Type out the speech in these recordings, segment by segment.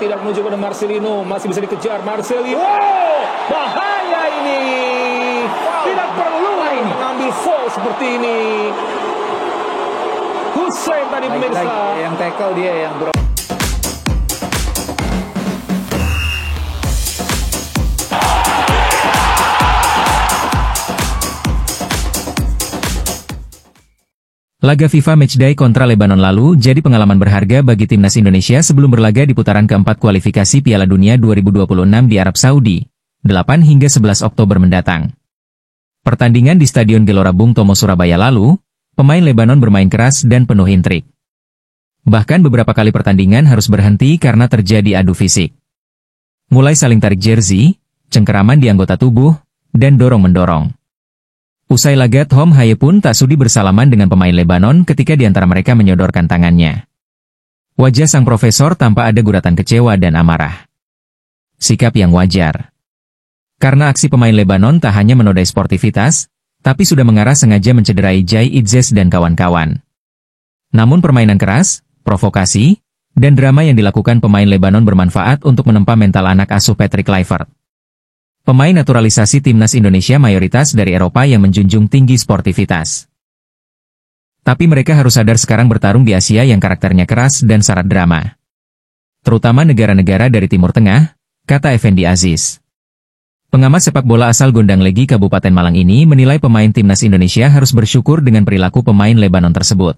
tidak menuju pada Marcelino, masih bisa dikejar Marcelino. Bahaya ini. Tidak perlu mengambil foul seperti ini. Hussein tadi pemirsa. Yang tackle dia yang Laga FIFA Matchday kontra Lebanon lalu jadi pengalaman berharga bagi timnas Indonesia sebelum berlaga di putaran keempat kualifikasi Piala Dunia 2026 di Arab Saudi, 8 hingga 11 Oktober mendatang. Pertandingan di Stadion Gelora Bung Tomo Surabaya lalu, pemain Lebanon bermain keras dan penuh intrik. Bahkan beberapa kali pertandingan harus berhenti karena terjadi adu fisik. Mulai saling tarik jersey, cengkeraman di anggota tubuh, dan dorong-mendorong. Usai laga, Tom Haye pun tak sudi bersalaman dengan pemain Lebanon ketika di antara mereka menyodorkan tangannya. Wajah sang profesor tampak ada guratan kecewa dan amarah. Sikap yang wajar. Karena aksi pemain Lebanon tak hanya menodai sportivitas, tapi sudah mengarah sengaja mencederai Jai Idzes dan kawan-kawan. Namun permainan keras, provokasi, dan drama yang dilakukan pemain Lebanon bermanfaat untuk menempa mental anak asuh Patrick Kluivert. Pemain naturalisasi timnas Indonesia mayoritas dari Eropa yang menjunjung tinggi sportivitas. Tapi mereka harus sadar sekarang bertarung di Asia yang karakternya keras dan syarat drama. Terutama negara-negara dari Timur Tengah, kata Effendi Aziz. Pengamat sepak bola asal Gondang Legi Kabupaten Malang ini menilai pemain timnas Indonesia harus bersyukur dengan perilaku pemain Lebanon tersebut.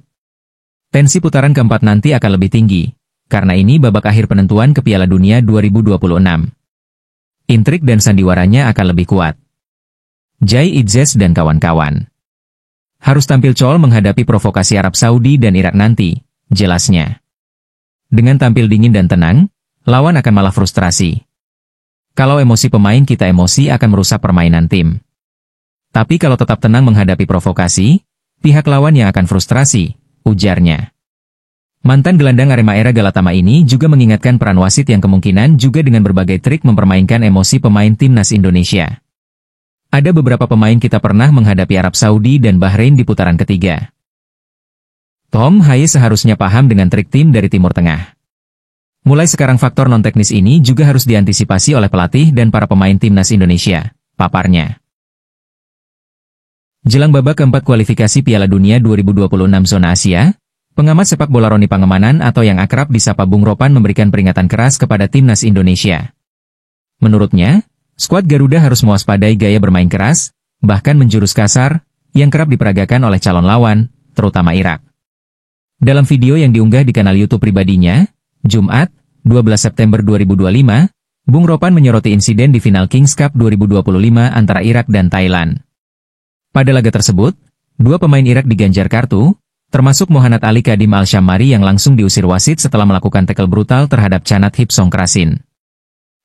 Tensi putaran keempat nanti akan lebih tinggi, karena ini babak akhir penentuan ke Piala Dunia 2026. Intrik dan sandiwaranya akan lebih kuat. Jai Idzes dan kawan-kawan harus tampil col menghadapi provokasi Arab Saudi dan Irak nanti, jelasnya. Dengan tampil dingin dan tenang, lawan akan malah frustrasi. Kalau emosi pemain kita emosi akan merusak permainan tim. Tapi kalau tetap tenang menghadapi provokasi, pihak lawan yang akan frustrasi, ujarnya. Mantan gelandang Arema era Galatama ini juga mengingatkan peran wasit yang kemungkinan juga dengan berbagai trik mempermainkan emosi pemain timnas Indonesia. Ada beberapa pemain kita pernah menghadapi Arab Saudi dan Bahrain di putaran ketiga. Tom Haye seharusnya paham dengan trik tim dari Timur Tengah. Mulai sekarang faktor non-teknis ini juga harus diantisipasi oleh pelatih dan para pemain timnas Indonesia, paparnya. Jelang babak keempat kualifikasi Piala Dunia 2026 zona Asia, pengamat sepak bola Roni Pangemanan atau yang akrab disapa Bung Ropan memberikan peringatan keras kepada timnas Indonesia. Menurutnya, skuad Garuda harus mewaspadai gaya bermain keras, bahkan menjurus kasar, yang kerap diperagakan oleh calon lawan, terutama Irak. Dalam video yang diunggah di kanal YouTube pribadinya, Jumat, 12 September 2025, Bung Ropan menyoroti insiden di final Kings Cup 2025 antara Irak dan Thailand. Pada laga tersebut, dua pemain Irak diganjar kartu, termasuk Mohanad Ali Kadim Al-Shammari yang langsung diusir wasit setelah melakukan tackle brutal terhadap Canat Hipsong Krasin.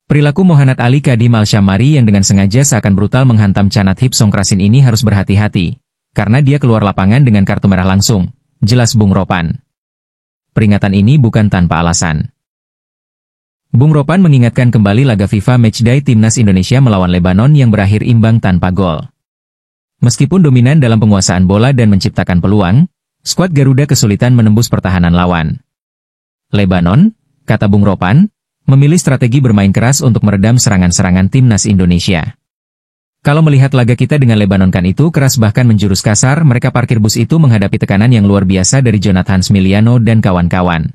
Perilaku Mohanad Ali Kadim Al-Shammari yang dengan sengaja seakan brutal menghantam Canat Hipsong Krasin ini harus berhati-hati, karena dia keluar lapangan dengan kartu merah langsung, jelas Bung Ropan. Peringatan ini bukan tanpa alasan. Bung Ropan mengingatkan kembali laga FIFA Matchday Timnas Indonesia melawan Lebanon yang berakhir imbang tanpa gol. Meskipun dominan dalam penguasaan bola dan menciptakan peluang, skuad Garuda kesulitan menembus pertahanan lawan. Lebanon, kata Bung Ropan, memilih strategi bermain keras untuk meredam serangan-serangan timnas Indonesia. Kalau melihat laga kita dengan Lebanon kan itu keras bahkan menjurus kasar, mereka parkir bus itu menghadapi tekanan yang luar biasa dari Jonathan Smiliano dan kawan-kawan.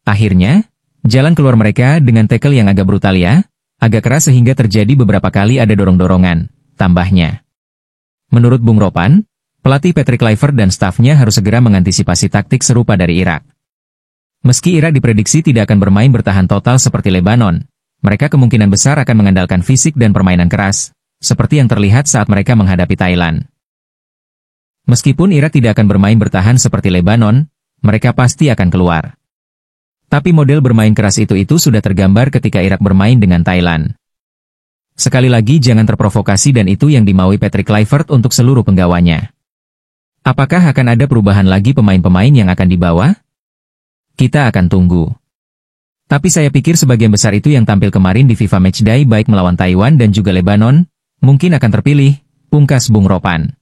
Akhirnya, jalan keluar mereka dengan tackle yang agak brutal ya, agak keras sehingga terjadi beberapa kali ada dorong-dorongan, tambahnya. Menurut Bung Ropan, pelatih Patrick Kluivert dan stafnya harus segera mengantisipasi taktik serupa dari Irak. Meski Irak diprediksi tidak akan bermain bertahan total seperti Lebanon, mereka kemungkinan besar akan mengandalkan fisik dan permainan keras, seperti yang terlihat saat mereka menghadapi Thailand. Meskipun Irak tidak akan bermain bertahan seperti Lebanon, mereka pasti akan keluar. Tapi model bermain keras itu sudah tergambar ketika Irak bermain dengan Thailand. Sekali lagi jangan terprovokasi dan itu yang dimaui Patrick Kluivert untuk seluruh penggawanya. Apakah akan ada perubahan lagi pemain-pemain yang akan dibawa? Kita akan tunggu. Tapi saya pikir sebagian besar itu yang tampil kemarin di FIFA Matchday baik melawan Taiwan dan juga Lebanon, mungkin akan terpilih, pungkas Bung Ropan.